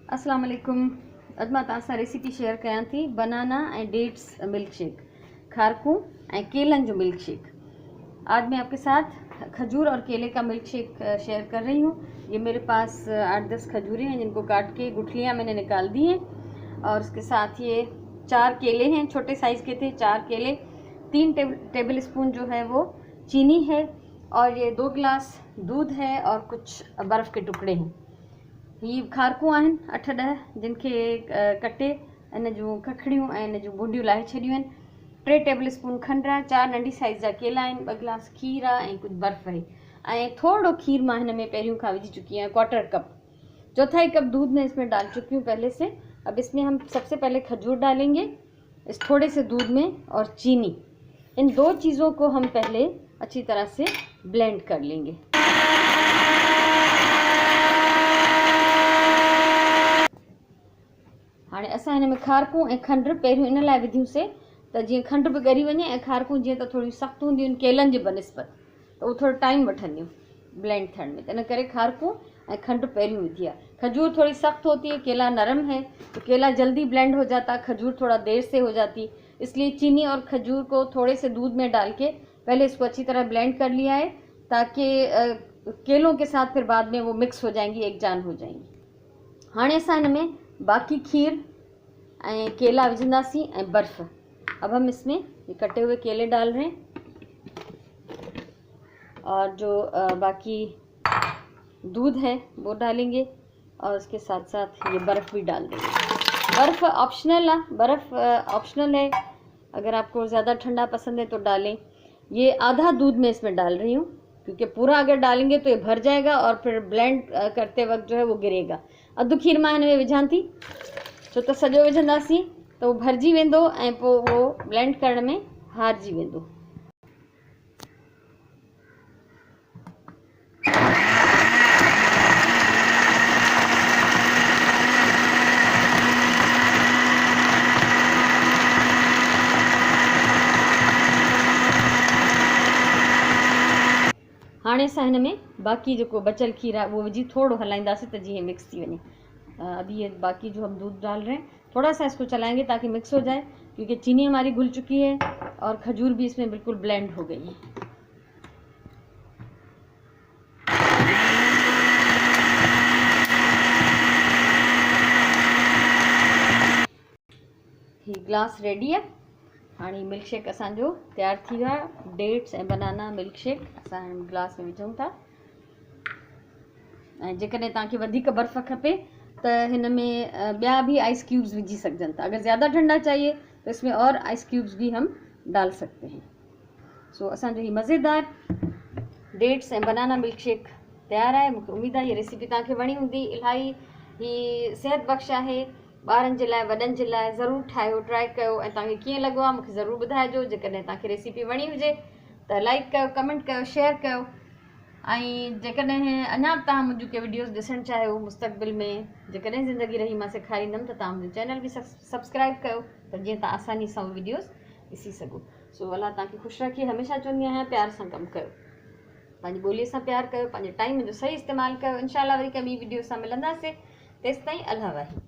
अस्सलाम वालेकुम। अॼु मां तव्हां सां रेसिपी शेयर कयां थी banana and dates milk shake, खारकू एंड केलन जो मिल्क शेक। आज मैं आपके साथ खजूर और केले का मिल्क शेक शेयर कर रही हूँ। ये मेरे पास 8-10 खजूरें हैं जिनको काट के गुठलियाँ मैंने निकाल दी हैं, और उसके साथ ये 4 केले हैं, छोटे साइज़ के थे 4 केले, 3 टेबल स्पून जो है वो चीनी है, और ये 2 गिलास दूध है और कुछ बर्फ़ के टुकड़े हैं। ये खारकू आहिनि 8-10 जिनके कटे इन जूं खखड़ियूं ऐं इन जूं बूंडियूं लाहे छॾियूं आहिनि। 3 टेबल स्पून खंडु आहे, 4 नंढी साइज़ जा केला आहिनि, 2 गिलास खीर आहे ऐं कुझु बर्फ़ आहे, ऐं थोड़ो खीर मां हिन में पहिरियों खां विझी चुकी आहियां, 1/4 कप। 1/4 कप दूध में इसमें डाल चुकी हूँ पहले से। अब इसमें हम सबसे पहले खजूर डालेंगे इस थोड़े से दूध में, और चीनी। इन 2 चीज़ों को हम पहले अच्छी तरह से ब्लेंड कर लेंगे। हाणे असां हिन में खारकू ऐं खंडु पहिरियों इन लाइ विधियूंसीं त जीअं खंडु बि ॻरी वञे, ऐं खारकू जीअं त थोड़ी सख़्तु हूंदियूं आहिनि केलनि जे बनिस्बत, त उहो थोरो टाइम वठंदियूं ब्लेंड थियण में, त इन करे खारकू ऐं खंडु पहिरियों विधी आहे। खजूर थोड़ी सख्त होती है, केला नरम है, तो केला जल्दी ब्लेंड हो जाता, खजूर थोड़ा देर से हो जाती, इसलिए चीनी और खजूर को थोड़े से दूध में डाल के पहले इसको अच्छी तरह ब्लेंड कर लिया है, ताकि केलों के साथ फिर बाद में वो मिक्स हो जाएंगी, एक जान हो जाएंगी। हाणे असां हिन में बाकी खीर एंड केला विझंदासीं ऐं बर्फ़। अब हम इसमें ये कटे हुए केले डाल रहे हैं, और जो बाकी दूध है वो डालेंगे, और उसके साथ साथ ये बर्फ़ भी डाल देंगे। बर्फ़ ऑप्शनल है, बर्फ़ ऑप्शनल है, अगर आपको ज़्यादा ठंडा पसंद है तो डालें। ये आधा दूध में इसमें डाल रही हूँ, क्योंकि पूरा अगर डालेंगे तो ये भर जाएगा और फिर ब्लेंड करते वक्त जो है वो गिरेगा। अधु खीर मां हिन में विझां थी, छो त सॼो विझंदासीं त वो भरिजी वेंदो ऐं पोइ वो ब्लेंड करण में हारजी वेंदो। हाणे असां हिन में बाकी जो बचल खीर है वो विझी थोड़ो हलाइंदासीं त जीअं मिक्स थी वञे। अभी ये बाकी जो हम दूध डाल रहे हैं, थोड़ा सा इसको चलाएंगे ताकि मिक्स हो जाए, क्योंकि चीनी हमारी घुल चुकी है और खजूर भी इसमें बिल्कुल ब्लेंड हो गई है। ही ग्लास रेडी है। हाणे मिल्क शेक असांजो तैयार थी वियो आहे। डेट्स ऐं बनाना मिल्क शेक असां ग्लास में विझूं था, ऐं जेकॾहिं तव्हांखे वधीक बर्फ़ खपे तो हिन में ॿिया भी आइस क्यूब्स विझी सघजनि था। अगर ज़्यादा ठंडा चाहिए तो इसमें और आइस क्यूब्स भी हम डाल सकते हैं। सो असांजो ही मज़ेदार डेट्स ऐं बनाना मिल्क शेक तैयार है। मूंखे उम्मीद आहे ये रेसिपी तव्हांखे वणी हूंदी। इलाही ही सेहत बख़्श आहे, ॿारनि जे लाइ वॾनि जे लाइ। ज़रूरु ठाहियो, ट्राई कयो, ऐं तव्हांखे कीअं लॻो आहे मूंखे ज़रूरु ॿुधाइजो। जेकॾहिं तव्हांखे रेसिपी वणी हुजे त लाइक कयो, कमेंट कयो, शेयर कयो, ऐं जेकॾहिं अञा बि तव्हां मुंहिंजूं के वीडियोस ॾिसणु चाहियो मुस्तक़बिल में, जेकॾहिं ज़िंदगी रही मां सेखारींदमि, त तव्हां मुंहिंजो चैनल बि सब्सक्राइब कयो, त जीअं तव्हां आसानी सां वीडियोस ॾिसी सघो। सो अलाह तव्हांखे ख़ुशि रखे। हमेशह चवंदी आहियां प्यार सां कमु कयो, पंहिंजी ॿोलीअ सां प्यार कयो, पंहिंजे टाइम जो सही इस्तेमालु कयो। इंशाअल्लाह वरी कंहिं ॿी वीडियो सां मिलंदासीं। तेसिताईं अल्लाह वाहे।